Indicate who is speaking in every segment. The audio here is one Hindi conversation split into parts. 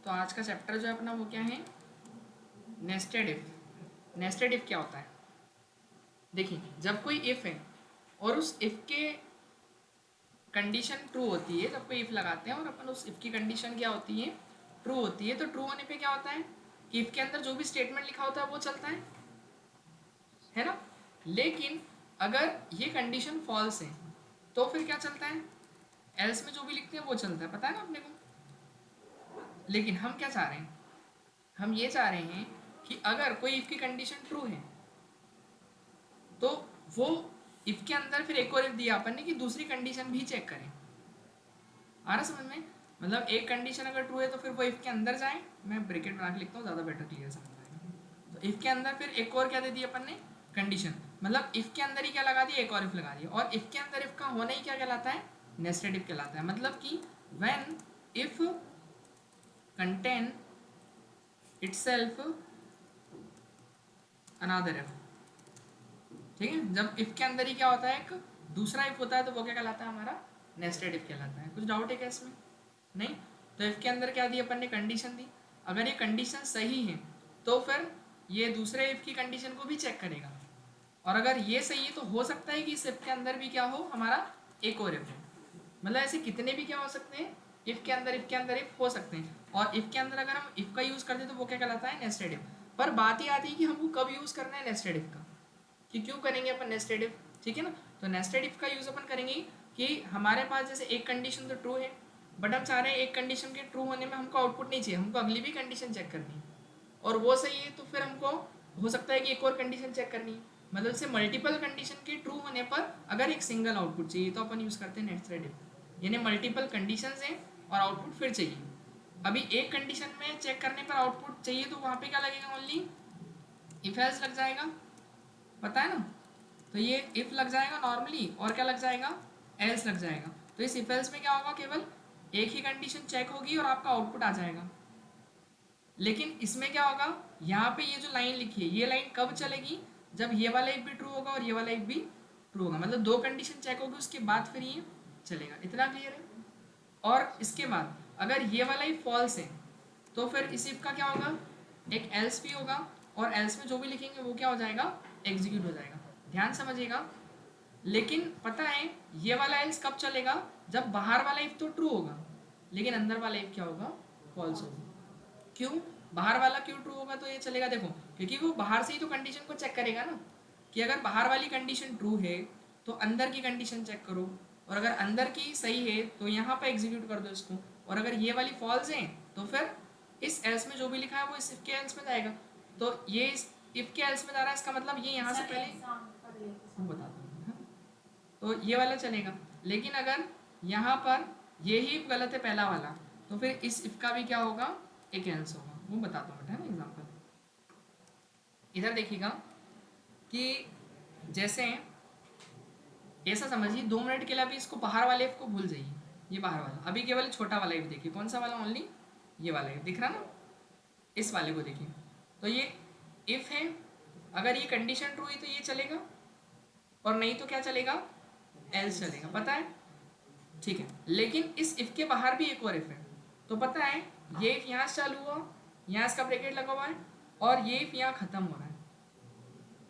Speaker 1: तो आज का चैप्टर जो है अपना वो क्या है, नेस्टेड इफ। नेस्टेड इफ क्या होता है, देखिए जब कोई इफ है और उस इफ के कंडीशन ट्रू होती है, जब कोई इफ लगाते हैं और अपन उस इफ की कंडीशन क्या होती है, ट्रू होती है, तो ट्रू होने पे क्या होता है कि इफ के अंदर जो भी स्टेटमेंट लिखा होता है वो चलता है ना। लेकिन अगर ये कंडीशन फॉल्स है तो फिर क्या चलता है, एल्स में जो भी लिखते हैं वो चलता है, पता है ना अपने को। लेकिन हम क्या चाह रहे हैं, हम ये चाह रहे हैं कि अगर कोई इफ की कंडीशन ट्रू है तो वो इफ के अंदर फिर एक और इफ दिया अपन ने कि दूसरी कंडीशन भी चेक करें। आ रहा समझ में, मतलब एक कंडीशन अगर ट्रू है तो फिर वो इफ के अंदर जाए, मैं ब्रैकेट बना के लिखता हूँ ज़्यादा बेटर क्लियर समझ आएगा। तो इफ के अंदर फिर एक और क्या दे दी अपन ने, कंडीशन, मतलब इफ के अंदर ही क्या लगा दिया, एक और इफ लगा दिया, और इफ के अंदर इफ का होना ही क्या कहलाता है, नेस्टेड इफ कहलाता है। मतलब कि when if contain itself another if, ठीक है। जब इफ के अंदर ही क्या होता है, एक दूसरा इफ होता है, तो वो क्या कहलाता है, हमारा नेस्टेड इफ कहलाता है। कुछ डाउट है क्या इसमें, नहीं। तो इफ के अंदर क्या दी अपन ने, कंडीशन दी। अगर ये कंडीशन सही है तो फिर ये दूसरे इफ की कंडीशन को भी चेक करेगा, और अगर ये सही है तो हो सकता है कि इस इफ के अंदर भी क्या हो, हमारा एक और इफ हो। मतलब ऐसे कितने भी क्या हो सकते हैं, इफ के अंदर इफ हो सकते हैं। और इफ के अंदर अगर हम इफ का यूज़ करते हैं तो वो क्या कहलाता है, नेस्टेड इफ। पर बात ये आती है कि हमको कब यूज़ करना है नेस्टेड इफ का, कि क्यों करेंगे अपन नेस्टेड इफ, ठीक है ना। तो नेस्टेड इफ का यूज़ अपन करेंगे कि हमारे पास जैसे एक कंडीशन तो ट्रू है, बट हम चाह रहे हैं एक कंडीशन के ट्रू होने में हमको आउटपुट नहीं चाहिए, हमको अगली भी कंडीशन चेक करनी है, और वो सही है तो फिर हमको हो सकता है कि एक और कंडीशन चेक करनी है। मतलब से मल्टीपल कंडीशन के ट्रू होने पर अगर एक सिंगल आउटपुट चाहिए तो अपन यूज़ करते हैं नेस्टेड इफ, यानी मल्टीपल कंडीशंस हैं और आउटपुट फिर चाहिए। अभी एक कंडीशन में चेक करने पर आउटपुट चाहिए तो वहाँ पे क्या लगेगा, ओनली इफ एल्स लग जाएगा, पता है ना। तो ये इफ लग जाएगा नॉर्मली, और क्या लग जाएगा, एल्स लग जाएगा। तो इस इफ एल्स में क्या होगा, केवल एक ही कंडीशन चेक होगी और आपका आउटपुट आ जाएगा। लेकिन इसमें क्या होगा, यहाँ पे ये जो लाइन लिखी है, ये लाइन कब चलेगी, जब ये वाला इफ भी ट्रू होगा और ये वाला इफ भी ट्रू होगा, मतलब दो कंडीशन चेक होगी उसके बाद फिर ये चलेगा। इतना क्लियर है। और इसके बाद अगर ये वाला इफ फॉल्स है तो फिर इस इफ का क्या होगा, एक एल्स भी होगा, और एल्स में जो भी लिखेंगे वो क्या हो जाएगा, एग्जीक्यूट हो जाएगा। ध्यान समझिएगा। लेकिन पता है ये वाला एल्स कब चलेगा, जब बाहर वाला इफ तो ट्रू होगा लेकिन अंदर वाला इफ क्या होगा, फॉल्स होगा। क्यों, बाहर वाला क्यों ट्रू होगा तो ये चलेगा, देखो क्योंकि वो बाहर से ही तो कंडीशन को चेक करेगा ना, कि अगर बाहर वाली कंडीशन ट्रू है तो अंदर की कंडीशन चेक करो, और अगर अंदर की सही है तो यहाँ पर एग्जीक्यूट कर दो इसको, और अगर ये वाली फॉल्स है तो फिर इस एल्स में जो भी लिखा है वो इस इफ के एल्स में जाएगा। तो ये इस इफ के एल्स में जा रहा है, इसका मतलब ये यहाँ से पहले बता दूँ, तो ये वाला चलेगा। लेकिन अगर यहाँ पर ये ही इफ गलत है पहला वाला, तो फिर इस इफ का भी क्या होगा, एक एल्स होगा। वो बताता हूँ बेटा, है ना एग्जाम्पल। इधर देखिएगा कि जैसे ऐसा समझिए, 2 मिनट के लिए अभी इसको बाहर वाले इफ को भूल जाइए, ये बाहर वाला, अभी केवल छोटा वाला इफ देखिए, कौन सा वाला, ओनली ये वाला इफ दिख रहा ना, इस वाले को देखिए। तो ये इफ है, अगर ये कंडीशन ट्रू है तो ये चलेगा, और नहीं तो क्या चलेगा, एल्स चलेगा, पता है, ठीक है। लेकिन इस इफ के बाहर भी एक और इफ है, तो पता है ये इफ यहाँ से चालू हुआ, यहाँ इसका ब्रैकेट लगा हुआ है, और ये इफ यहाँ खत्म हो रहा है।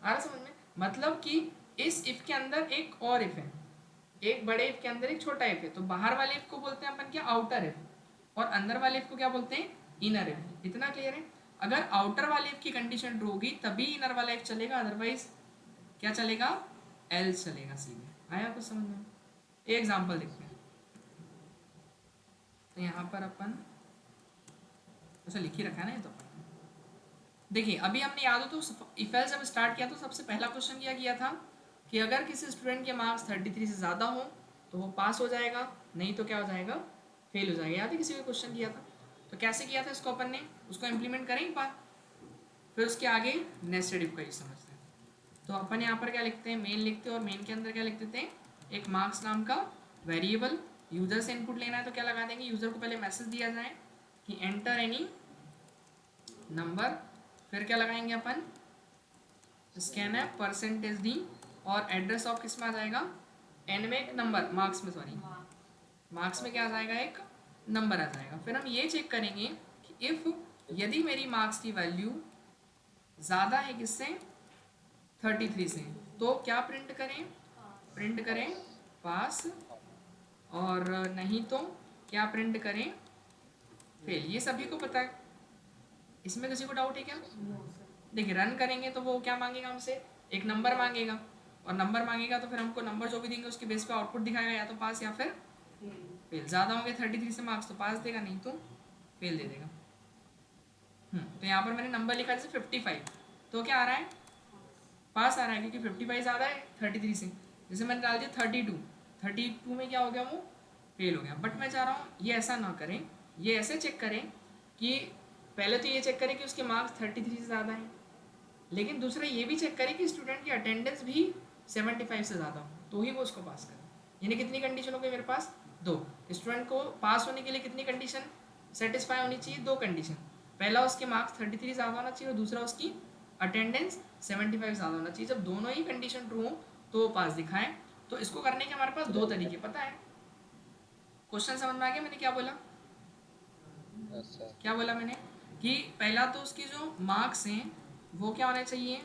Speaker 1: आ रहा समझ में, मतलब कि इस इफ के अंदर एक और इफ है, एक बड़े इफ के अंदर एक छोटा इफ है, तो बाहर वाले इफ को बोलते हैं अपन क्या, आउटर इफ, और अंदर वाले इफ को क्या बोलते हैं, इनर इफ। इतना क्लियर है। अगर आउटर वाले इफ की कंडीशन ट्रू होगी तभी इनर वाला इफ चलेगा, अदरवाइज क्या चलेगा, एल्स चलेगा सीधे। आया कुछ समझ में। एक एग्जाम्पल देखते हैं। तो यहाँ पर अपन ऐसा लिख ही रखा है ना, ये तो अपन देखिए अभी हमने याद हो तो इफ एल्स जब स्टार्ट किया तो सबसे पहला क्वेश्चन क्या किया था, कि अगर किसी स्टूडेंट के मार्क्स 33 से ज़्यादा हो तो वो पास हो जाएगा, नहीं तो क्या हो जाएगा, फेल हो जाएगा। याद है किसी को क्वेश्चन किया था, तो कैसे किया था इसको अपन ने, उसको इम्प्लीमेंट करें एक बार, फिर उसके आगे नेस्टेड इफ का यूज समझते हैं। तो अपन यहाँ पर क्या लिखते हैं, मेन लिखते हैं, और मेन के अंदर क्या लिख देते हैं, एक मार्क्स नाम का वेरिएबल, यूजर से इनपुट लेना है तो क्या लगा देंगे, यूजर को पहले मैसेज दिया जाए कि एंटर एनी नंबर, फिर क्या लगाएंगे अपन, स्कैन है परसेंटेज डी, और एड्रेस ऑफ किस में आ जाएगा, एन में एक नंबर, मार्क्स में सॉरी, मार्क्स में क्या आ जाएगा, एक नंबर आ जाएगा। फिर हम ये चेक करेंगे कि इफ यदि मेरी मार्क्स की वैल्यू ज़्यादा है किससे, 33 से, तो क्या प्रिंट करें, प्रिंट करें पास, और नहीं तो क्या प्रिंट करें, फेल। ये सभी को पता है, इसमें किसी को डाउट है क्या? देखिए रन करेंगे तो वो क्या मांगेगा हमसे, एक नंबर मांगेगा, और नंबर मांगेगा तो फिर हमको नंबर जो भी देंगे उसके बेस पे आउटपुट दिखाएगा, या तो पास या फिर फेल। ज़्यादा होंगे 33 से मार्क्स तो पास देगा, नहीं तो फेल दे देगा। तो यहाँ पर मैंने नंबर लिखा जैसे 55, तो क्या आ रहा है, पास आ रहा है, क्योंकि 55 ज़्यादा है 33 से। जैसे मैंने डाल दिया 32, 32 में क्या हो गया, वो फेल हो गया। बट मैं चाह रहा हूँ ये ऐसा ना करें, ये ऐसे चेक करें कि पहले तो ये चेक करें कि उसके मार्क्स 33 से ज़्यादा हैं, लेकिन दूसरा ये भी चेक करें कि स्टूडेंट की अटेंडेंस भी 75 से ज़्यादा हो, तो ही वो उसको पास करे। यानी कितनी कंडीशन हो गई मेरे पास, दो। स्टूडेंट को पास होने के लिए कितनी कंडीशन सेटिस्फाई होनी चाहिए, दो कंडीशन। पहला उसके मार्क्स 33 ज़्यादा होना चाहिए, और दूसरा उसकी अटेंडेंस 75 ज़्यादा होना चाहिए। जब दोनों ही कंडीशन ट्रू हो तो वो पास दिखाएं। तो इसको करने के हमारे पास दो तरीके पता है। क्वेश्चन समझ में आ गया मैंने क्या बोला? क्या बोला मैंने कि पहला तो उसकी जो मार्क्स हैं वो क्या होने चाहिए,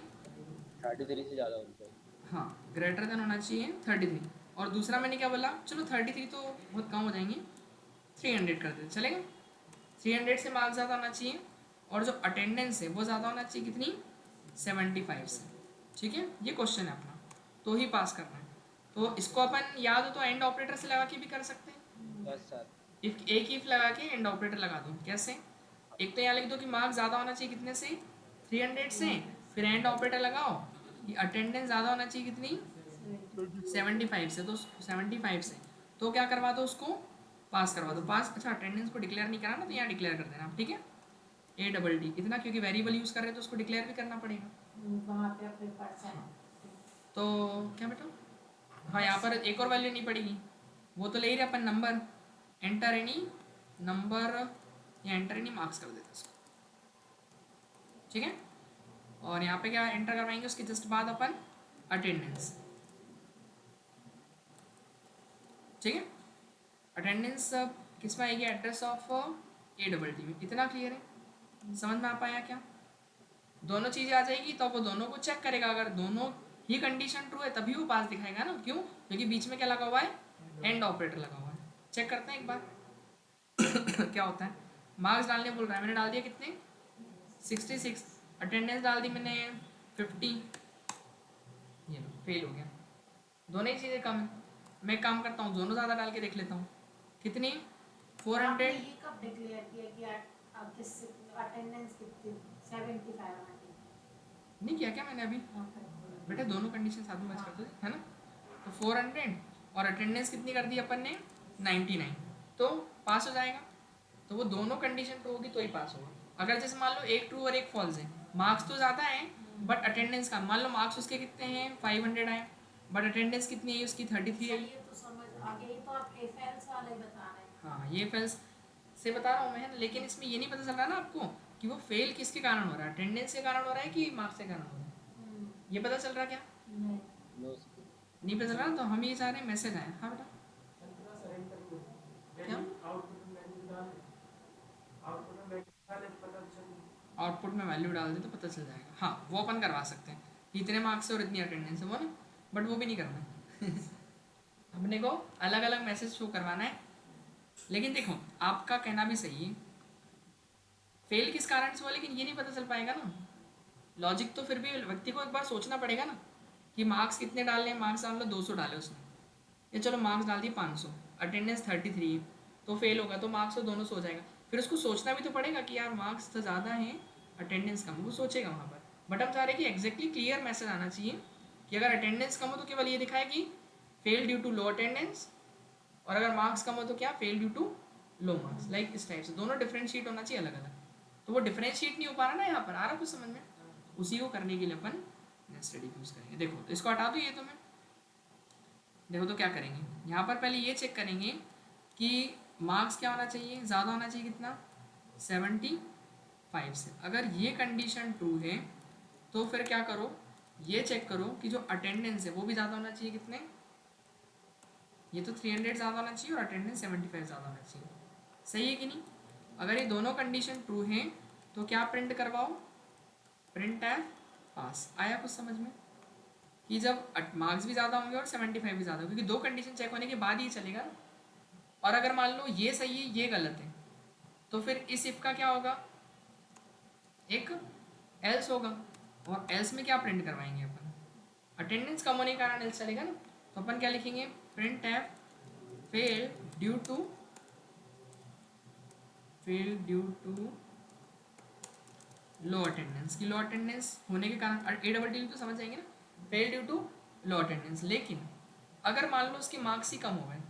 Speaker 2: 33 से ज़्यादा होनी चाहिए।
Speaker 1: हाँ, ग्रेटर देन होना चाहिए 33। और दूसरा मैंने क्या बोला, चलो 33 तो बहुत कम हो जाएंगे, 300 कर देते चलेगा। 300 से मार्क्स ज़्यादा होना चाहिए, और जो अटेंडेंस है वो ज़्यादा होना चाहिए कितनी, 75 से। ठीक है, ये क्वेश्चन है अपना, तो ही पास करना है। तो इसको अपन याद हो तो एंड ऑपरेटर से लगा के भी कर सकते हैं।
Speaker 2: बस सर।
Speaker 1: इफ एक इफ लगा के एंड ऑपरेटर लगा दो, कैसे, एक तो यहाँ लिख दो कि मार्क्स ज़्यादा होना चाहिए कितने से, 300 से, फिर एंड ऑपरेटर लगाओ कि अटेंडेंस ज़्यादा होना चाहिए कितनी, 75 से, तो 75 से, तो क्या करवा दो उसको, पास करवा दो। पास, अच्छा अटेंडेंस को डिक्लेयर नहीं करा ना, तो यहाँ डिक्लेयर कर देना, ठीक है। ADD इतना, क्योंकि वेरिएबल यूज़ कर रहे हैं तो उसको डिक्लेयर भी करना पड़ेगा। तो क्या बेटा, हाँ यहाँ पर एक और वैल्यू नहीं पड़ेगी, वो तो ले ही रहे अपन, नंबर, एंटर एनी नंबर या एंटर एनी मार्क्स कर देते इसको, ठीक है। और यहाँ पे क्या एंटर करवाएंगे, उसके जस्ट बाद अपन अटेंडेंस, ठीक है। अटेंडेंस किस में आएगी, एड्रेस ऑफ ADD में। इतना क्लियर है, समझ में आ पाया क्या? दोनों चीज़ें आ जाएगी तो वो दोनों को चेक करेगा, अगर दोनों ही कंडीशन ट्रू है तभी वो पास दिखाएगा ना, क्यों, क्योंकि बीच में क्या लगा हुआ है, एंड ऑपरेटर लगा हुआ है। चेक करते हैं एक बार क्या होता है। मार्क्स डालने बोल रहा है, मैंने डाल दिया कितने, 66, अटेंडेंस डाल दी मैंने 50, ये लो फेल हो गया। दोनों ही चीज़ें कम है, मैं काम करता हूँ दोनों ज़्यादा डाल के देख लेता हूँ, कितनी, 400।
Speaker 3: ये कब डिक्लेयर किया कि किस अटेंडेंस कितनी 75
Speaker 1: नहीं किया क्या मैंने अभी, बेटा दोनों कंडीशन साथ में मैच करते थे, है ना। तो 400 और अटेंडेंस कितनी कर दी अपन ने, 99, तो पास हो जाएगा। तो वो दोनों कंडीशन ट्रू होगी तो ही पास होगा। अगर जैसे मान लो एक ट्रू और एक फॉल्स है, मार्क्स तो ज़्यादा है बट अटेंडेंस का, मान लो मार्क्स उसके कितने हैं 500 आए, बट अटेंडेंस कितनी है उसकी 33 आई।
Speaker 3: ये तो समझ आ गई, ये तो आप एफएल्स वाले बता रहे हैं।
Speaker 1: हाँ ये फेल्स से बता रहा हूँ मैं, लेकिन इसमें ये नहीं पता चल रहा ना आपको कि वो फेल किसके कारण हो रहा है, अटेंडेंस के कारण हो रहा है कि मार्क्स के कारण हो रहा है, ये पता चल रहा क्या,
Speaker 3: नहीं
Speaker 2: नो।
Speaker 1: नहीं पता चल रहा। तो हम ये चाह रहे हैं मैसेज आए, हाँ बेटा क्या, आउटपुट में वैल्यू डाल दे तो पता चल जाएगा। हाँ वो अपन करवा सकते हैं कि इतने मार्क्स है और इतनी अटेंडेंस है वो ना, बट वो भी नहीं करना है अपने को अलग अलग मैसेज शो करवाना है। लेकिन देखो आपका कहना भी सही है, फेल किस कारण से हुआ, लेकिन ये नहीं पता चल पाएगा ना। लॉजिक तो फिर भी व्यक्ति को एक बार सोचना पड़ेगा ना कि मार्क्स कितने डालने हैं। मार्क्स मान लो 200 डाले उसने, ये चलो मार्क्स डाल दिए 500, अटेंडेंस 33 है, तो फेल होगा, तो मार्क्स तो दोनों सो जाएगा। फिर उसको सोचना भी तो पड़ेगा कि यार मार्क्स तो ज़्यादा हैं अटेंडेंस कम, वो सोचेगा वहाँ पर। बट हम चाह रहे हैं कि एग्जैक्टली क्लियर मैसेज आना चाहिए कि अगर अटेंडेंस कम हो तो केवल ये दिखाए कि fail due to low attendance, और अगर मार्क्स कम हो तो क्या, fail due to low marks. Like इस टाइप से दोनों डिफरेंशिएट होना चाहिए अलग अलग। तो वो डिफरेंशिएट नहीं हो पा रहा ना यहाँ पर, आ रहा कुछ समझ में, उसी को करने के लिए अपन नेस्टेड इफ यूज़ करेंगे। देखो तो इसको हटा दो ये, तो मैं देखो तो क्या करेंगे, यहाँ पर पहले ये चेक करेंगे कि मार्क्स क्या होना चाहिए, ज़्यादा होना चाहिए कितना, 75 से। अगर ये कंडीशन ट्रू है तो फिर क्या करो, ये चेक करो कि जो अटेंडेंस है वो भी ज़्यादा होना चाहिए कितने, ये तो 300 ज़्यादा होना चाहिए और अटेंडेंस 75 ज़्यादा होना चाहिए, सही है कि नहीं। अगर ये दोनों कंडीशन ट्रू हैं तो क्या प्रिंट करवाओ, प्रिंट एफ पास। आया कुछ समझ में कि जब मार्क्स भी ज़्यादा होंगे और 75 भी ज़्यादा होंगे, क्योंकि दो कंडीशन चेक होने के बाद ही चलेगा ना। और अगर मान लो ये सही है ये गलत है तो फिर इस इफ का क्या होगा, एक एल्स होगा। और एल्स में क्या प्रिंट करवाएंगे अपन, अटेंडेंस कम होने के कारण एल्स चलेगा ना। तो अपन क्या लिखेंगे, print F fail due to low attendance. की लो अटेंडेंस होने के कारण ए डबल टी तो समझ जाएंगे ना, fail due to low attendance. लेकिन अगर मान लो उसकी मार्क्स ही कम हो गए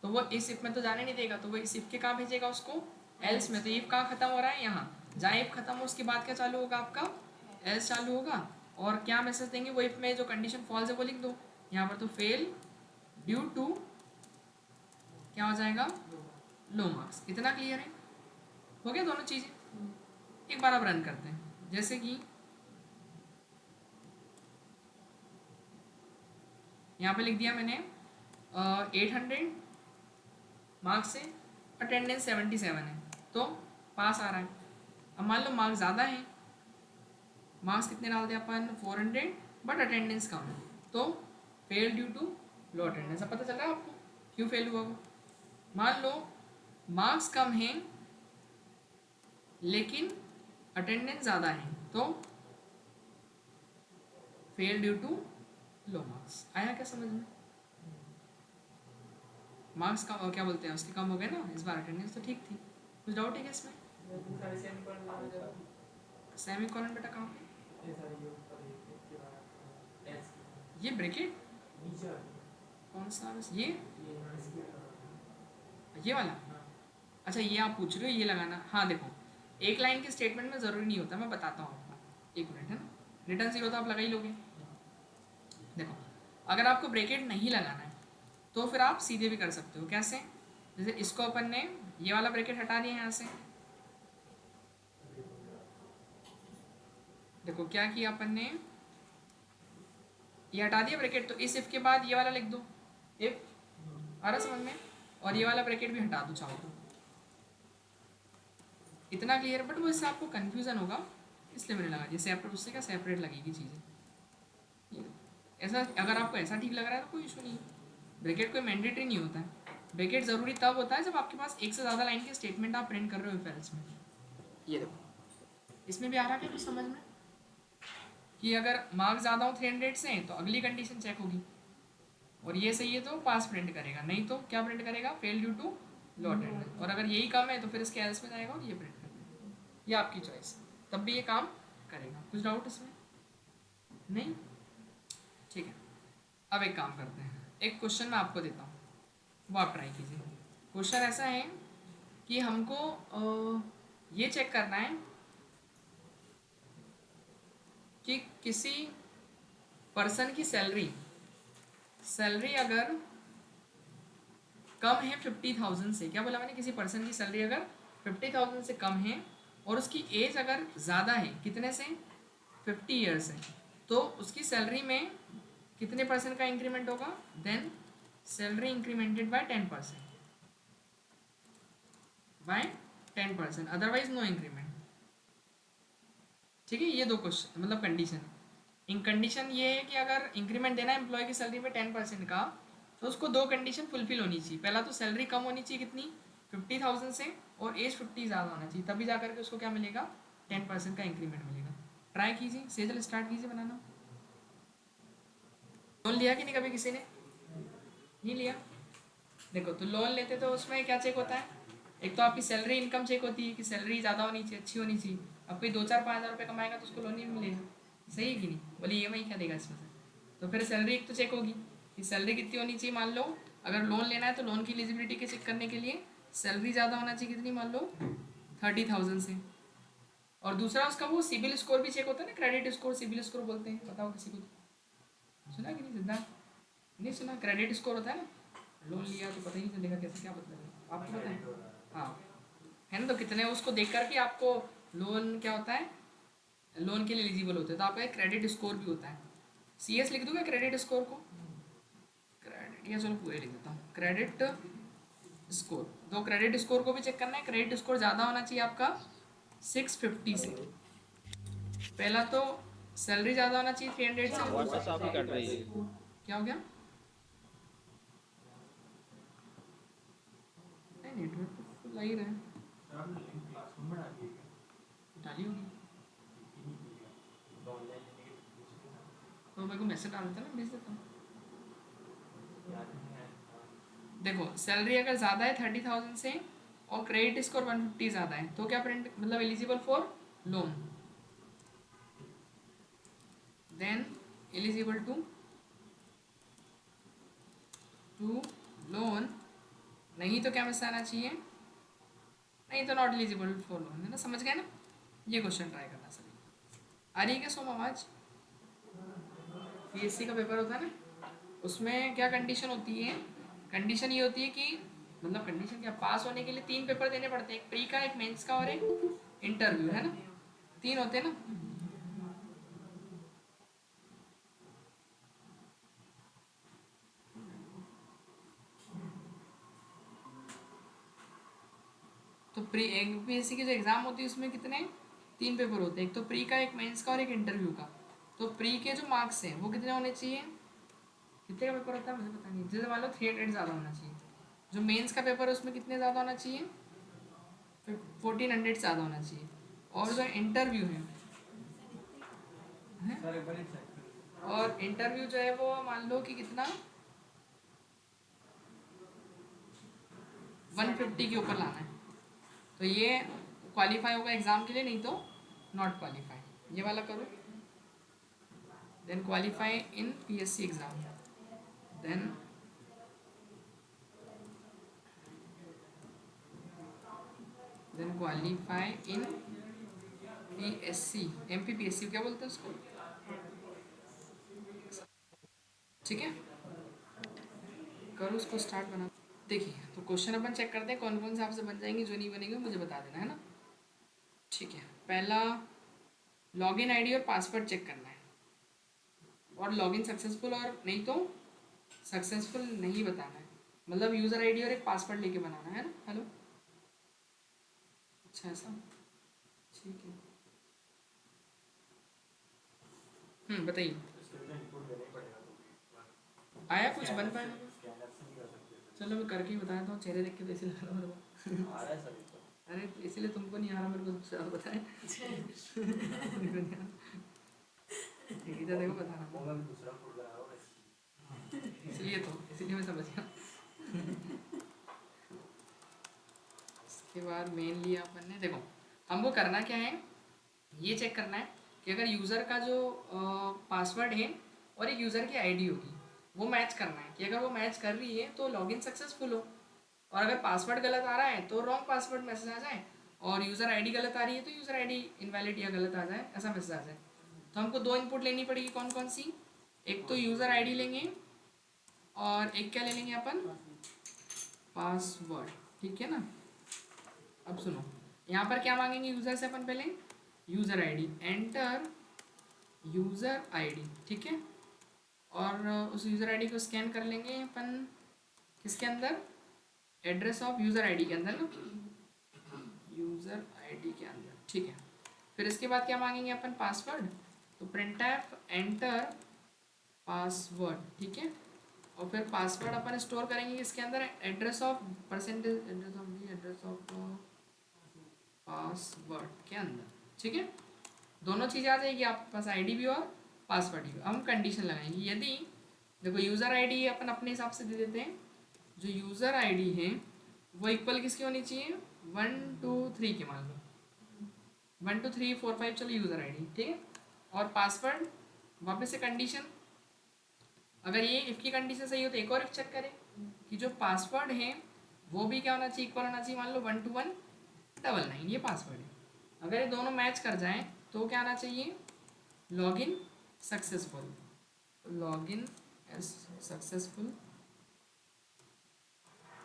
Speaker 1: तो वो इस इफ में तो जाने नहीं देगा, तो वो इस इफ के कहाँ भेजेगा उसको, एल्स में। तो इफ कहाँ खत्म हो रहा है, यहाँ। जहाँ इफ खत्म हो उसके बाद क्या चालू होगा आपका, एल्स चालू होगा। और क्या मैसेज देंगे, वो इफ में जो कंडीशन फॉल्स है वो लिख दो यहाँ पर। तो फेल ड्यू टू क्या हो जाएगा, लो मार्क्स। इतना क्लियर है, हो गया दोनों चीज़ें। एक बार अब रन करते हैं, जैसे कि यहाँ पे लिख दिया मैंने 800 मार्क्स से अटेंडेंस 77 है तो पास आ रहा है। अब मान लो मार्क्स ज़्यादा है, मार्क्स कितने डाल दिया अपन 400 बट अटेंडेंस कम है तो fail due to low attendance. अब पता चल रहा है आपको क्यों फेल हुआ वो। मान लो मार्क्स कम हैं लेकिन अटेंडेंस ज़्यादा है तो fail due to low marks. आया क्या समझ में, मार्क्स कम, क्या बोलते हैं उसके कम हो गए ना इस बार, अटेंडेंस तो ठीक थी। कुछ डाउट है क्या इसमें, सेमी कॉलन बेटा कहाँ पे, ये ब्रैकेट कौन सा ये वाला। अच्छा ये आप पूछ रहे हो ये लगाना, हाँ देखो एक लाइन के स्टेटमेंट में ज़रूरी नहीं होता, मैं बताता हूँ आपको, एक मिनट है ना। रिटर्न जीरो तो आप लगा ही लोगे। देखो अगर आपको ब्रैकेट नहीं लगाना है तो फिर आप सीधे भी कर सकते हो। कैसे, जैसे इसको अपन ने ये वाला ब्रैकेट हटा दिया यहाँ से, देखो क्या किया अपन ने, ये हटा दिया ब्रैकेट। तो इस इफ के बाद ये वाला लिख दो, इफ, आ रहा समझ में। और ये वाला ब्रैकेट भी हटा दो चाहो तो। इतना क्लियर, बट वो इससे आपको कन्फ्यूज़न होगा इसलिए मैंने लगा दिया सेपरेट, उससे क्या सेपरेट लगेगी चीज़ें। ऐसा अगर आपको ऐसा ठीक लग रहा है तो कोई इशू नहीं है। ब्रैकेट कोई मैंडेटरी नहीं होता है, ब्रैकेट ज़रूरी तब होता है जब आपके पास एक से ज़्यादा लाइन के स्टेटमेंट आप प्रिंट कर रहे हो इफ एल्स में। ये देखो इसमें भी आ रहा है कुछ समझ में, कि अगर मार्क्स ज़्यादा हो 300 से तो अगली कंडीशन चेक होगी, और ये सही है तो पास प्रिंट करेगा, नहीं तो क्या प्रिंट करेगा, fail due to low attendance. और अगर यही कम है तो फिर इसके एल्स में जाएगा और ये प्रिंट कर देगा। ये आपकी चॉइस, तब भी ये काम करेगा। कुछ डाउट इसमें नहीं, ठीक है। अब एक काम करते हैं, एक क्वेश्चन मैं आपको देता हूँ वो आप ट्राई कीजिए। क्वेश्चन ऐसा है कि हमको ये चेक करना है कि किसी पर्सन की सैलरी अगर कम है 50,000 से, क्या बोला मैंने, किसी पर्सन की सैलरी अगर 50,000 से कम है और उसकी एज अगर ज़्यादा है, कितने से, 50 ईयर्स है, तो उसकी सैलरी में कितने परसेंट का इंक्रीमेंट होगा, then salary incremented by 10%, otherwise no increment. ठीक है, ये दो क्वेश्चन मतलब कंडीशन है। इन कंडीशन ये है कि अगर इंक्रीमेंट देना है एम्प्लॉय की सैलरी में 10% का, तो उसको दो कंडीशन फुलफिल होनी चाहिए। पहला तो सैलरी कम होनी चाहिए कितनी, 50,000 से, और एज 50 ज़्यादा होना चाहिए, तभी जा करके उसको क्या मिलेगा, 10% का इंक्रीमेंट मिलेगा। ट्राई कीजिए, सेजल स्टार्ट कीजिए बनाना। लोन लिया कि नहीं कभी किसी ने, नहीं लिया। देखो तो लोन लेते तो उसमें क्या चेक होता है, एक तो आपकी सैलरी इनकम चेक होती है कि सैलरी ज़्यादा होनी चाहिए, अच्छी होनी चाहिए। अब कोई 2-4-5 हज़ार रुपये कमाएगा तो उसको लोन नहीं मिलेगा, सही है कि नहीं, बोले EMI क्या देगा इसमें से। तो फिर सैलरी एक तो चेक होगी कि सैलरी कितनी होनी चाहिए। मान लो अगर लोन लेना है तो लोन की एलिजिबिलिटी के चेक करने के लिए सैलरी ज़्यादा होना चाहिए, कितनी, मान लो 30,000 से। और दूसरा उसका वो सिबिल स्कोर भी चेक होता है ना, क्रेडिट स्कोर सिबिल स्कोर बोलते हैं, बताओ किसी को, सुना कि नहीं सिद्धार्थ, नहीं सुना, क्रेडिट स्कोर होता है ना, लोन लिया तो पता ही नहीं चलेगा कैसे, क्या मतलब है आपको पता है, हाँ है ना। तो कितने उसको देख करके आपको लोन क्या होता है, लोन के लिए एलिजिबल होते हैं। तो आपका एक क्रेडिट स्कोर भी होता है। CS लिख दूंगा क्रेडिट स्कोर को, क्रेडिट, या चलो पूरे लिख देता हूँ, क्रेडिट स्कोर, तो क्रेडिट स्कोर को भी चेक करना है। क्रेडिट स्कोर ज़्यादा होना चाहिए आपका 650 से। पहला तो सैलरी ज़्यादा होना चाहिए 300 से।
Speaker 2: वापस आप ही कट रही है।
Speaker 1: क्या हो गया? नहीं, नेटवर्क तो फुल आ ही रहा है। डाली होगी तो मेरे को मैसेज डाल देता ना, भेज देता हूँ। देखो सैलरी अगर ज़्यादा है 30,000 से और क्रेडिट स्कोर 150 ज़्यादा है तो क्या प्रिंट मतलब eligible for loan, then eligible to loan. नहीं तो क्या मैसेज आना चाहिए? नहीं तो नॉट एलिजिबल फॉर लोन, है ना? समझ गए ना? ये क्वेश्चन ट्राई करना सभी। आ रही है क्या सोम आवाज? पीएससी का पेपर होता है ना, उसमें क्या कंडीशन होती है? कंडीशन ये होती है कि मतलब कंडीशन क्या, पास होने के लिए 3 पेपर देने पड़ते हैं, एक प्री का, एक मेंस का और एक इंटरव्यू, है ना? 3 होते हैं ना। तो प्री यूपीएससी की जो एग्ज़ाम होती है उसमें कितने 3 पेपर होते हैं, एक तो प्री का, एक मेंस का और एक इंटरव्यू का। तो प्री के जो मार्क्स हैं वो कितने होने चाहिए? कितने का पेपर होता है मुझे पता नहीं, जैसे मान लो 300 ज़्यादा होना चाहिए। जो मेंस का पेपर है उसमें कितने ज़्यादा होना चाहिए? 1400 ज़्यादा होना चाहिए। और जो इंटरव्यू है, और इंटरव्यू जो है वो मान लो कि कितना 150 के ऊपर लाना है। तो ये क्वालिफाई होगा एग्ज़ाम के लिए, नहीं तो नॉट क्वालिफाई। ये वाला करो, then qualify in PSC exam, then qualify in PSC, MPPSC क्या बोलते हैं उसको, ठीक है? करो उसको स्टार्ट बना। देखिए तो क्वेश्चन अपन चेक करते हैं कौन कौन से आपसे बन जाएंगे, जो नहीं बनेंगे मुझे बता देना, है ना? ठीक है, पहला लॉगिन आईडी और पासवर्ड चेक करना है, और लॉगिन सक्सेसफुल और नहीं तो सक्सेसफुल नहीं बताना है। मतलब यूज़र आईडी और एक पासवर्ड लेके बनाना है ना? हेलो, अच्छा ऐसा, ठीक है। बताइए, आया कुछ बन पाएगा? चलो मैं करके ही बता देता हूँ, चेहरे देख के तो ऐसे लग रहा है मेरे को।
Speaker 2: आ रहा है सभी को।
Speaker 1: अरे इसलिए तुमको नहीं आ रहा, मेरे को सबसे ज़्यादा बताए। मेरे को नहीं आ रहा। इधर देखो बता रहा हूँ,
Speaker 2: मैं दूसरा फूड लगा रहा हूँ।
Speaker 1: इसलिए मैं समझ गया। इसके बाद मेन लिया अपन ने, देखो हमको करना क्या है, ये चेक करना है कि अगर यूज़र का जो पासवर्ड है और एक यूज़र की आईडी होगी वो मैच करना है, कि अगर वो मैच कर रही है तो लॉगिन सक्सेसफुल हो, और अगर पासवर्ड गलत आ रहा है तो रॉन्ग पासवर्ड मैसेज आ जाए, और यूज़र आईडी गलत आ रही है तो यूज़र आईडी इनवैलिड या गलत आ जाए, ऐसा मैसेज आ जाए। तो हमको 2 इनपुट लेनी पड़ेगी, कौन कौन सी? एक तो यूज़र आईडी लेंगे और एक क्या ले लेंगे अपन, पासवर्ड, ठीक है ना? अब सुनो, यहाँ पर क्या मांगेंगे यूज़र से अपन? पहले user ID, enter user ID, ठीक है? और उस यूज़र आईडी को स्कैन कर लेंगे अपन किसके अंदर, एड्रेस ऑफ यूज़र आईडी के अंदर ना, यूज़र आईडी के अंदर, ठीक है? फिर इसके बाद क्या मांगेंगे अपन, पासवर्ड। तो printf एंटर पासवर्ड, ठीक है? और फिर पासवर्ड अपन स्टोर करेंगे किसके अंदर, address of percentage, address of password के अंदर, ठीक है? दोनों चीज़ें आ जाएगी आपके पास, आईडी भी और पासवर्ड भी। हम कंडीशन लगाएंगे, यदि देखो यूज़र आईडी अपन अपने हिसाब से दे देते हैं, जो यूज़र आईडी है वो इक्वल किसकी होनी चाहिए, 1 2 3 के, मान लो 1 2 3 4 5 चलो यूज़र आईडी, ठीक है? और पासवर्ड वापस से कंडीशन, अगर ये इफ़ की कंडीशन सही हो तो एक और इफ चेक करें कि जो पासवर्ड है वो भी क्या होना चाहिए, इक्वल होना चाहिए। मान लो 12199 ये पासवर्ड है, अगर ये दोनों मैच कर जाएं तो क्या आना चाहिए, login successful, login as successful.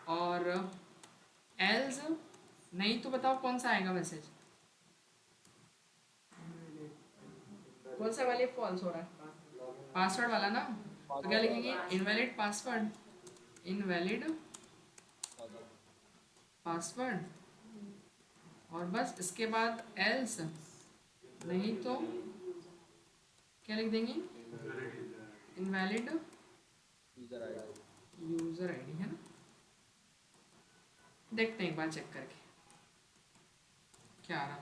Speaker 1: और एल्स नहीं तो बताओ कौन सा आएगा मैसेज, कौन सा वाले फॉल्स हो रहा है, पासवर्ड वाला ना? तो क्या लिखेंगे, इनवैलिड पासवर्ड, इनवैलिड पासवर्ड और बस इसके बाद एल्स, नहीं तो क्या लिख देंगे, invalid
Speaker 2: user ID.
Speaker 1: User ID, है ना। देखते हैं एक बार चेक करके क्या आ रहा।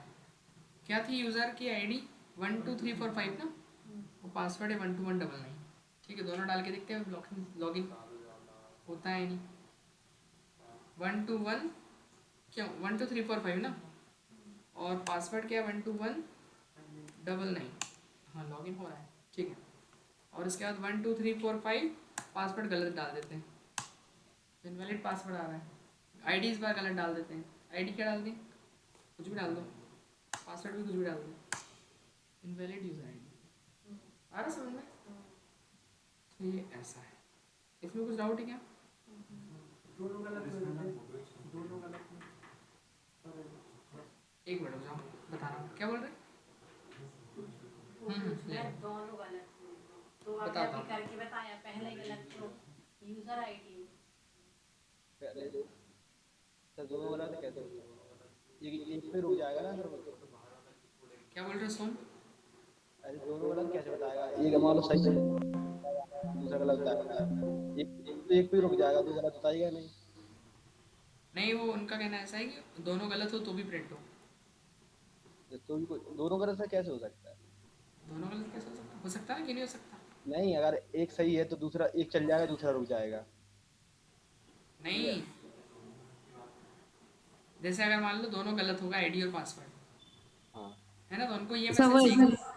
Speaker 1: क्या थी यूज़र की आईडी, 12345 ना, वो पासवर्ड है 12199। ठीक है, दोनों डाल के देखते हैं लॉगिन होता है नहीं। 121 क्यों 12345 ना, और पासवर्ड क्या है 12199। हाँ लॉगिन हो रहा है, ठीक है। और इसके बाद 12345 पासवर्ड गलत डाल देते हैं, इनवैलिड पासवर्ड आ रहा है। आईडी इस बार गलत डाल देते हैं। आईडी क्या डाल दें, कुछ भी डाल दो, पासवर्ड भी कुछ भी डाल दो, इनवैलिड यूज़र आईडी। आ रहा समझ में। तो ये ऐसा है, इसमें कुछ डाउट है क्या।
Speaker 4: दोनों गलत हो जाते हैं, दोनों गलत में
Speaker 1: एक मिनट रुक जाओ, बता रहा हूँ क्या बोल रहे हैं। ले लो।
Speaker 3: दोनों गलत हुए तो अब
Speaker 1: बताता
Speaker 3: जब
Speaker 1: हूँ।
Speaker 3: करके बताया पहले गलत तो यूजर आईडी
Speaker 2: पहले सर दोनों वाला तो कैसे एक पे रुक जाएगा ना सर,
Speaker 1: क्या बोल रहे हो सोम।
Speaker 2: ऐसे दोनों वाला कैसे बताएगा, एक मान लो सही है दूसरा गलत बताएगा, एक पे रुक जाएगा, दूसरा गलत बताएगा नहीं।
Speaker 1: नहीं वो उनका कहना ऐसा है कि दोनों गलत हो तो भी प्रिंट हो।
Speaker 2: तो भी दोनों गलत से कैसे हो सकता है।
Speaker 1: दोनों गलत कैसे हो सकता है कि नहीं हो सकता।
Speaker 2: नहीं, अगर एक सही है तो दूसरा एक चल जाएगा, दूसरा रुक जाएगा।
Speaker 1: नहीं, जैसे अगर मान लो दोनों गलत होगा आईडी और पासवर्ड,
Speaker 2: हाँ
Speaker 1: है ना, तो उनको ये
Speaker 5: सर वो
Speaker 1: मैसेज
Speaker 5: ऐसा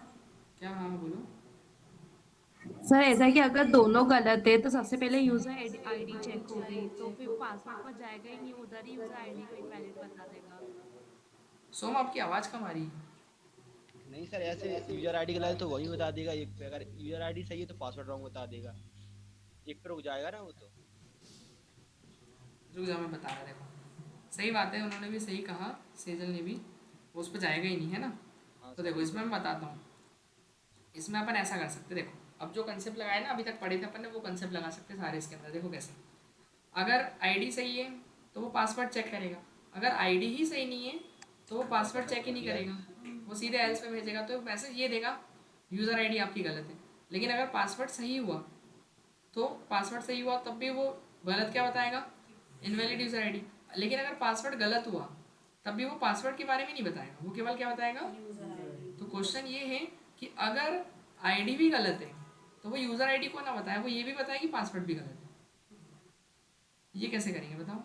Speaker 1: क्या, हाँ बोलो।
Speaker 5: सर ऐसा है कि अगर दोनों गलत है तो सबसे पहले यूजर आईडी चेक होगी, तो फिर वो पासवर्ड पर जाएगा ही नहीं, उधर ही यूजर आईडी को इनवैलिड बता देगा।
Speaker 1: सोम आपकी आवाज़ कम आ रही है।
Speaker 2: नहीं सर, ऐसे यूजर आईडी गलत है तो वही बता देगा एक पे, अगर यूजर आईडी सही है तो पासवर्ड रॉन्ग बता देगा, एक पे रुक जाएगा ना वो तो।
Speaker 1: रुक जाओ मैं बता रहा, देखो सही बात है, उन्होंने भी सही कहा, सेजल ने भी, वो उस पर जाएगा ही नहीं, है ना।
Speaker 2: हाँ
Speaker 1: तो
Speaker 2: सर।
Speaker 1: देखो इसमें मैं बताता हूँ, इसमें अपन ऐसा कर सकते, देखो अब जो कंसेप्ट लगाया ना अभी तक पढ़े थे अपन ने, वो कंसेप्ट लगा सकते सारे इसके अंदर। देखो कैसे, अगर आईडी सही है तो वो पासवर्ड चेक करेगा, अगर आईडी ही सही नहीं है तो वो पासवर्ड चेक ही नहीं करेगा, वो सीधे एल्स पे भेजेगा, तो मैसेज ये देगा यूज़र आईडी आपकी गलत है। लेकिन अगर पासवर्ड सही हुआ तो पासवर्ड सही हुआ तब भी वो गलत क्या बताएगा, इनवैलिड यूज़र आईडी। लेकिन अगर पासवर्ड गलत हुआ तब भी वो पासवर्ड के बारे में नहीं बताएगा, वो केवल क्या बताएगा।
Speaker 3: यूजर आईडी
Speaker 1: तो क्वेश्चन ये है कि अगर आईडी भी गलत है तो वो यूज़र आईडी को ना बताए, वो ये भी बताए कि पासवर्ड भी गलत है। ये कैसे करेंगे बताओ।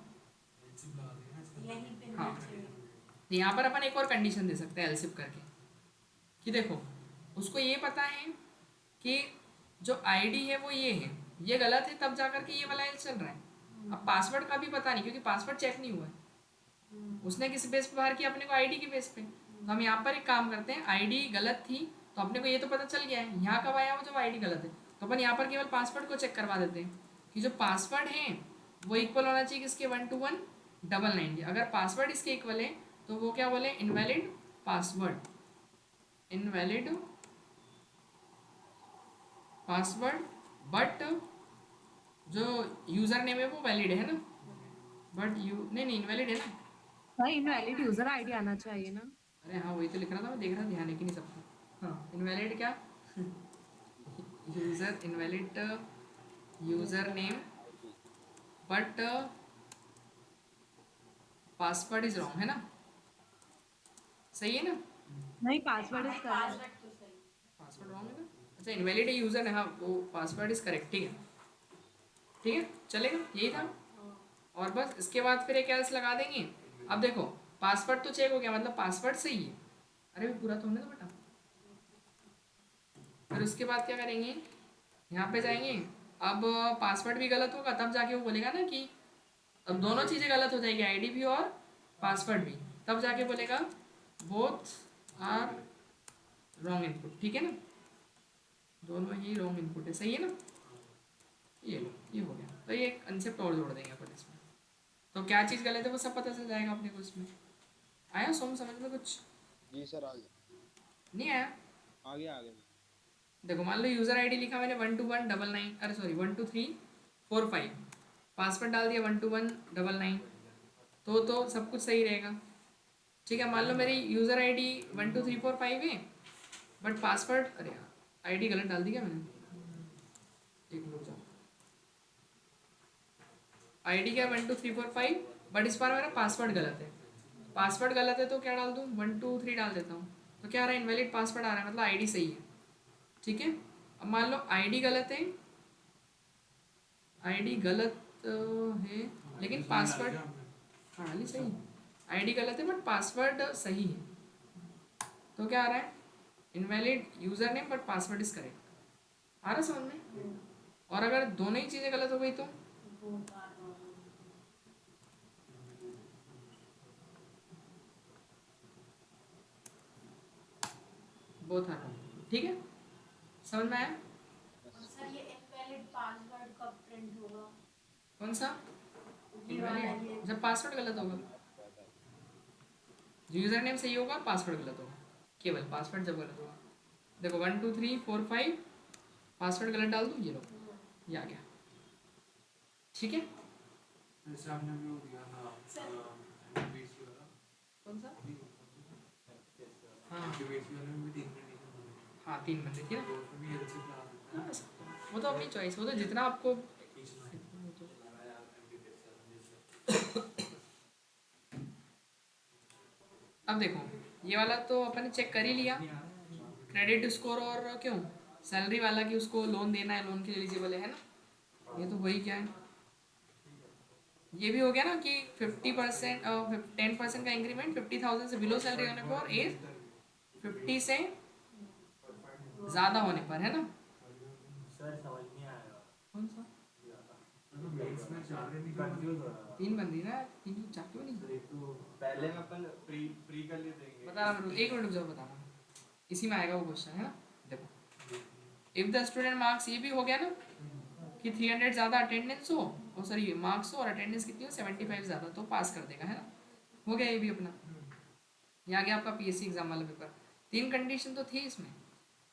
Speaker 3: यहीं पे
Speaker 1: हाँ।
Speaker 3: नीचे
Speaker 1: यहाँ पर अपन एक और कंडीशन दे सकते हैं एलसिफ करके, कि देखो उसको ये पता है कि जो आईडी है वो ये गलत है, तब जाकर के ये वाला एल्स चल रहा है। अब पासवर्ड का भी पता नहीं, क्योंकि पासवर्ड चेक नहीं हुआ है, उसने किस बेस पे बाहर किया, अपने को आईडी के बेस पे। तो हम यहाँ पर एक काम करते हैं, आईडी गलत थी तो अपने को ये तो पता चल गया है, यहाँ कब आया वो जब आईडी गलत है, तो अपन यहाँ पर केवल पासवर्ड को चेक करवा देते हैं कि जो पासवर्ड है वो इक्वल होना चाहिए किसके, 12199 के। अगर पासवर्ड इसके इक्वल है तो वो क्या बोले, invalid password, invalid password, but जो यूज़र नेम है वो वैलिड है ना, बट यू नहीं इनवैलिड है ना।
Speaker 5: हाँ इनवैलिड यूजर आईडी आना चाहिए ना।
Speaker 1: अरे हाँ वही तो लिख रहा था मैं, देख रहा था ध्यान है कि नहीं सबको। हाँ इनवैलिड क्या user invalid user name but password is wrong, है ना, सही है ना।
Speaker 5: नहीं पासवर्ड इज करेक्ट।
Speaker 3: पासवर्ड तो सही
Speaker 1: पासवर्ड रॉन्ग है ना, अच्छा इनवैलिड है यूज़र है, हाँ वो पासवर्ड इज करेक्ट, ठीक है ठीक है चलेगा, यही था। और बस इसके बाद फिर एक एल्स लगा देंगे। अब देखो पासवर्ड तो चेक हो गया, मतलब पासवर्ड सही है, अरे भी पूरा तो होने दो बेटा। फिर उसके बाद क्या करेंगे, यहाँ पे जाएंगे, अब पासवर्ड भी गलत होगा तब जाके वो बोलेगा ना कि, अब दोनों चीज़ें गलत हो जाएगी, आईडी भी और पासवर्ड भी, तब जाके बोलेगा बोथ आर रॉन्ग इनपुट, ठीक है ना, दोनों ही रॉन्ग इनपुट है, सही है ना। ये लो ये हो गया, तो ये कंसेप्ट और जोड़ देंगे अपन इसमें, तो क्या चीज़ गलत है वो सब पता चल जाएगा अपने को इसमें। आया सोम समझ में कुछ,
Speaker 2: जी सर आ गया,
Speaker 1: नहीं आया।
Speaker 2: आ गया आ गया।
Speaker 1: देखो मान लो यूज़र आईडी लिखा मैंने 12199, अरे सॉरी 12345, पासवर्ड डाल दिया 12199, तो सब कुछ सही रहेगा। ठीक है, मान लो मेरी यूज़र आईडी 12345 है, बट पासवर्ड, अरे यार आईडी गलत डाल दी क्या मैंने, एक मिनट जाओ, आईडी क्या 12345, बट इस बार मेरा पासवर्ड गलत है। पासवर्ड गलत है तो क्या डाल दूँ, 123 डाल देता हूँ, तो क्या आ रहा है, इनवैलिड पासवर्ड आ रहा है, मतलब आईडी सही है। ठीक है, अब मान लो आईडी गलत है, आईडी गलत है लेकिन पासवर्ड, हाँ डाली सही, आईडी गलत है बट पासवर्ड सही है, तो क्या आ रहा है, invalid user name but password is correct. आ रहा समझ में? और अगर दोनों ही चीज़ें गलत हो गई तो बोथ आर रॉन्ग। ठीक है, समझ में आया?
Speaker 3: और सर ये इनवैलिड पासवर्ड कब प्रिंट होगा?
Speaker 1: कौन सा
Speaker 3: ये वाला
Speaker 1: इनवैलिड?
Speaker 3: ये
Speaker 1: जब पासवर्ड गलत होगा, जो यूज़र नेम सही होगा पासवर्ड गलत होगा, केवल पासवर्ड जब गलत होगा। देखो 12345 पासवर्ड गलत डाल दूँ, ये लो ये आ गया। ठीक है,
Speaker 4: जैसे आपने भी वो दिया था MBBS वाला,
Speaker 1: कौन सा? हाँ
Speaker 4: MBBS वाले में भी 3 कंडीशन होंगे,
Speaker 1: हाँ 3 बंदे थे ना,
Speaker 4: तो उसमें भी एलसी लगा सकते
Speaker 1: हाँ, वो तो अपनी चॉइस, वो तो जितना आपको
Speaker 4: हैं।
Speaker 1: अब देखो ये वाला तो अपन ने चेक कर ही लिया, क्रेडिट स्कोर और क्यों सैलरी वाला कि उसको लोन देना है, लोन के एलिजिबल है ना, ये तो वही क्या है, ये भी हो गया ना कि 50% 10% का इंक्रीमेंट 50,000 से बिलो सैलरी होने पर और एज 50 से ज़्यादा होने पर, है ना?
Speaker 6: सर समझ नहीं आएगा,
Speaker 1: कौन सा?
Speaker 4: इसमें 4 दिन
Speaker 6: कंफ्यूज हो रहा है।
Speaker 1: 3 बंदी ना, 3 चार क्यों नहीं?
Speaker 6: सर एक तो पहले में अपन प्री कर लिए देंगे,
Speaker 1: बता रहा हूँ, एक मिनट रुक जाओ, बता रहा हूँ, इसी में आएगा वो क्वेश्चन, है ना? देखो इफ द स्टूडेंट मार्क्स, ये भी हो गया ना कि 300 ज़्यादा अटेंडेंस हो, और सॉरी मार्क्स हो और अटेंडेंस कितनी हो 75 ज़्यादा, तो पास कर देगा, है ना? हो गया ये भी अपना, ये आ गया आपका पीएससी एग्जाम वाला पेपर। 3 कंडीशन तो थी इसमें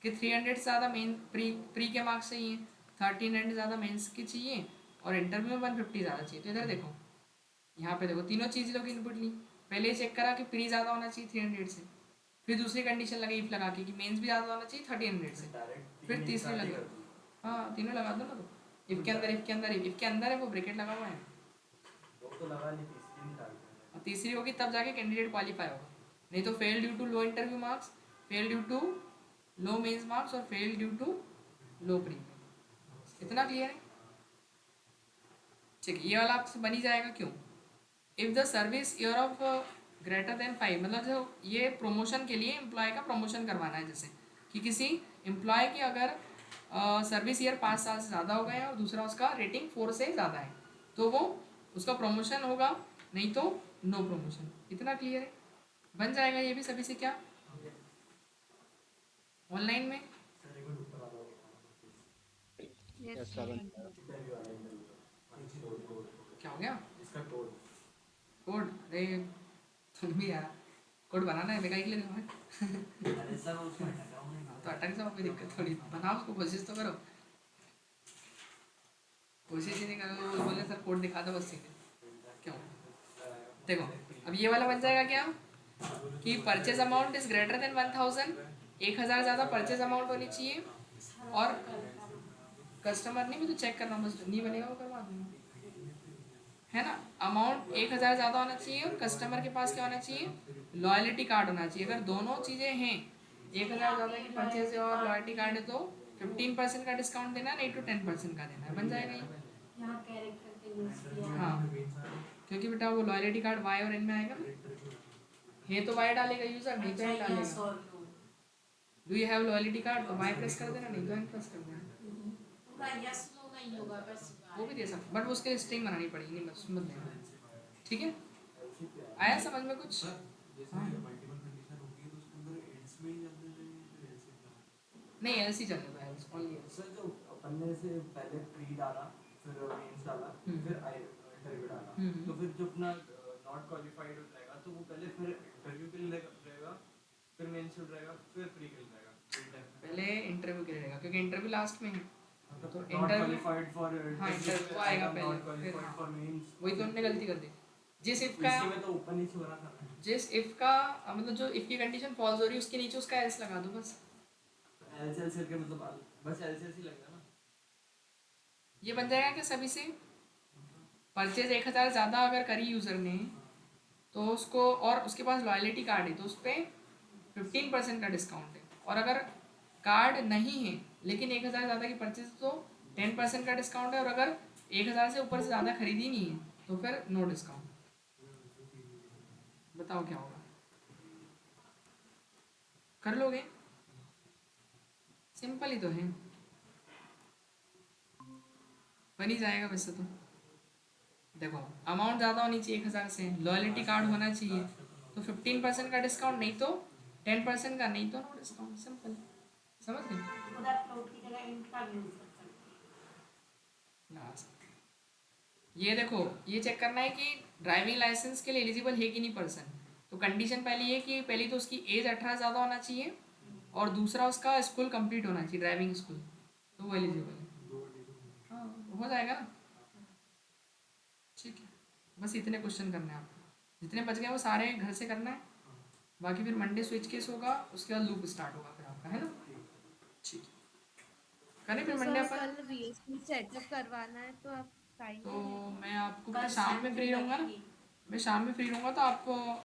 Speaker 1: कि 300 से ज़्यादा मेन प्री के मार्क्स चाहिए, 1300 ज़्यादा मेंस के चाहिए, और इंटरव्यू में 150 ज़्यादा चाहिए। तो इधर देखो, यहाँ पे देखो तीनों चीज़ लोग इनपुट ली, पहले चेक करा कि प्री ज़्यादा होना चाहिए 300 से, फिर दूसरी कंडीशन लगाई इफ लगा के कि मेंस भी ज़्यादा होना चाहिए 1300 से,
Speaker 6: डायरेक्ट
Speaker 1: फिर तीसरी लगी, हाँ तीनों लगा दो ना, तो इफ के अंदर इफ के अंदर है वो ब्रैकेट लगा हुआ है,
Speaker 6: वो तो लगा ली, तीसरी नहीं डालते हैं।
Speaker 1: और तीसरी होगी तब जाके कैंडिडेट क्वालिफाई होगा, नहीं तो fail due to low interview marks, fail due to low mains marks, और fail due to low pre. इतना क्लियर है? ठीक, ये वाला आपसे बनी जाएगा क्यों, if the service year of greater than 5, मतलब जो ये प्रमोशन के लिए एम्प्लॉय का प्रमोशन करवाना है, जैसे कि किसी एम्प्लॉय की अगर सर्विस ईयर 5 साल से ज़्यादा हो गए हैं और दूसरा उसका रेटिंग 4 से ज़्यादा है, तो वो उसका प्रमोशन होगा, नहीं तो नो प्रमोशन। इतना क्लियर है? बन जाएगा ये भी सभी से क्या ऑनलाइन में?
Speaker 6: सर एक मिनट ऊपर आ जाओ,
Speaker 2: Yes, seven.
Speaker 6: इंटरव्यू वाला इंटरव्यू कोड,
Speaker 1: क्या हो गया?
Speaker 6: इसका कोड
Speaker 1: कोड? अरे तुम भी यार, कोड बनाना है मेरा के लिए देखो
Speaker 6: अरे सर उसमें अटका हुआ है।
Speaker 1: तो अटक जाओ, कोई दिक्कत थोड़ी, बनाओ उसको, कोशिश तो करो, कोशिश ही नहीं करो, वो बोले सर कोड दिखा दो बस, ठीक है क्यों? देखो अब ये वाला बन जाएगा क्या कि purchase amount is greater than 1000, 1000 ज़्यादा परचेज अमाउंट होनी चाहिए, और कस्टमर नहीं, मैं तो चेक कर रहा हूँ बस, नहीं बनेगा वो करवा दूँगा, है ना? अमाउंट 1000 ज़्यादा होना चाहिए और कस्टमर के पास क्या होना चाहिए, लॉयल्टी कार्ड होना चाहिए। अगर दोनों चीज़ें हैं, 1000 ज़्यादा की परचेज और लॉयल्टी कार्ड है, तो 15% का डिस्काउंट देना है, नहीं तो 10% का देना है, बन जाएगा ये।
Speaker 3: यहाँ कैरेक्टर के यूज किया
Speaker 1: हाँ, क्योंकि बेटा वो लॉयल्टी कार्ड वाई और एन में आएगा ना, है तो वाई डालेगा यूज़र, नहीं तो एन डालेगा। Do you have loyalty card, तो वाई प्रेस कर देना, नहीं तो एन प्रेस कर देना,
Speaker 3: पूरा यस नो नहीं होगा बस,
Speaker 1: वो भी दे सकते, बट उसके लिए स्ट्रिंग बनानी पड़ेगी, नहीं बस मत देना। ठीक है, आया समझ में कुछ?
Speaker 4: जैसे
Speaker 1: हाँ।
Speaker 4: मल्टीपल कंडीशन होगी तो उसके अंदर एंड्स में ही जाते हैं, फिर एल्स में।
Speaker 1: नहीं एलसी चलने दो, एल्स ओनली एल्स।
Speaker 6: सर जो अपन ने से पहले प्री डाला, फिर मेंस डाला, फिर इंटरव्यू डाला, तो फिर जो अपना नॉट क्वालिफाइड हो जाएगा तो वो पहले फिर इंटरव्यू के लिए रहेगा, फिर मेंस हो जाएगा, फिर प्री के लिए रहेगा।
Speaker 1: पहले इंटरव्यू के लिए रहेगा क्योंकि इंटरव्यू लास्ट में है, तो
Speaker 6: नॉट
Speaker 1: इंटरव्यू,
Speaker 6: क्वालिफाइड फॉर
Speaker 1: हाँ इंटरव्यू आएगा पहले,
Speaker 6: नॉट
Speaker 1: फिर
Speaker 6: क्वालिफाइड
Speaker 1: हाँ,
Speaker 6: फॉर मेंस,
Speaker 1: वही तो उन्होंने गलती कर दी, जिस इफ का
Speaker 6: इसी में तो ऊपर नीचे हो रहा था ना।
Speaker 1: जिस इफ का मतलब जो इफ की कंडीशन फॉल्स हो रही है उसके नीचे उसका एल्स लगा दो बस।
Speaker 6: एल से एल के मतलब बस एल से ही लगेगा ना।
Speaker 1: ये बन जाएगा क्या सभी से? परचेज 1000 ज़्यादा अगर करी यूज़र ने तो उसको, और उसके पास लॉयलिटी कार्ड है तो उस पर 15% का डिस्काउंट है, और अगर कार्ड नहीं है लेकिन 1000 ज़्यादा की परचेज तो 10% का डिस्काउंट है, और अगर 1000 से ऊपर से ज़्यादा खरीदी नहीं है तो फिर नो डिस्काउंट। बताओ क्या होगा? कर लोगे? सिंपल ही तो है, बन ही जाएगा वैसे तो। देखो अमाउंट ज़्यादा होनी चाहिए 1000 से, लॉयलिटी कार्ड होना चाहिए, तो 15% का डिस्काउंट, नहीं तो 10% का, नहीं तो नो डिस्काउंट। सिंपल, समझ गए?
Speaker 3: उधर फ्लोट की जगह इंट का भी यूज कर सकते
Speaker 1: लगा सकते हैं। ये देखो, ये चेक करना है कि ड्राइविंग लाइसेंस के लिए एलिजिबल है कि नहीं पर्सन। तो कंडीशन पहली है कि पहली तो उसकी एज 18 ज़्यादा होना चाहिए, और दूसरा उसका स्कूल कंप्लीट होना चाहिए, ड्राइविंग स्कूल, तो वो एलिजिबल है। हाँ हो जाएगा ना, ठीक है। बस इतने क्वेश्चन करने हैं आपको, जितने बच गए वो सारे घर से करना है, बाकी फिर मंडे स्विच केस होगा, उसके बाद लूप स्टार्ट होगा फिर आपका, है ना? ठीक है, करें फिर
Speaker 5: तो
Speaker 1: मंडे
Speaker 5: सर
Speaker 1: अपन।
Speaker 5: कल वीएसपी सेटअप करवाना है तो आप टाइम
Speaker 1: तो
Speaker 5: पे दे दो।
Speaker 1: मैं आपको
Speaker 3: कल
Speaker 1: शाम में फ्री
Speaker 3: सैंपल
Speaker 1: रहूँगा ना,
Speaker 3: लगेगी।
Speaker 1: मैं शाम में फ्री रहूँगा तो आपको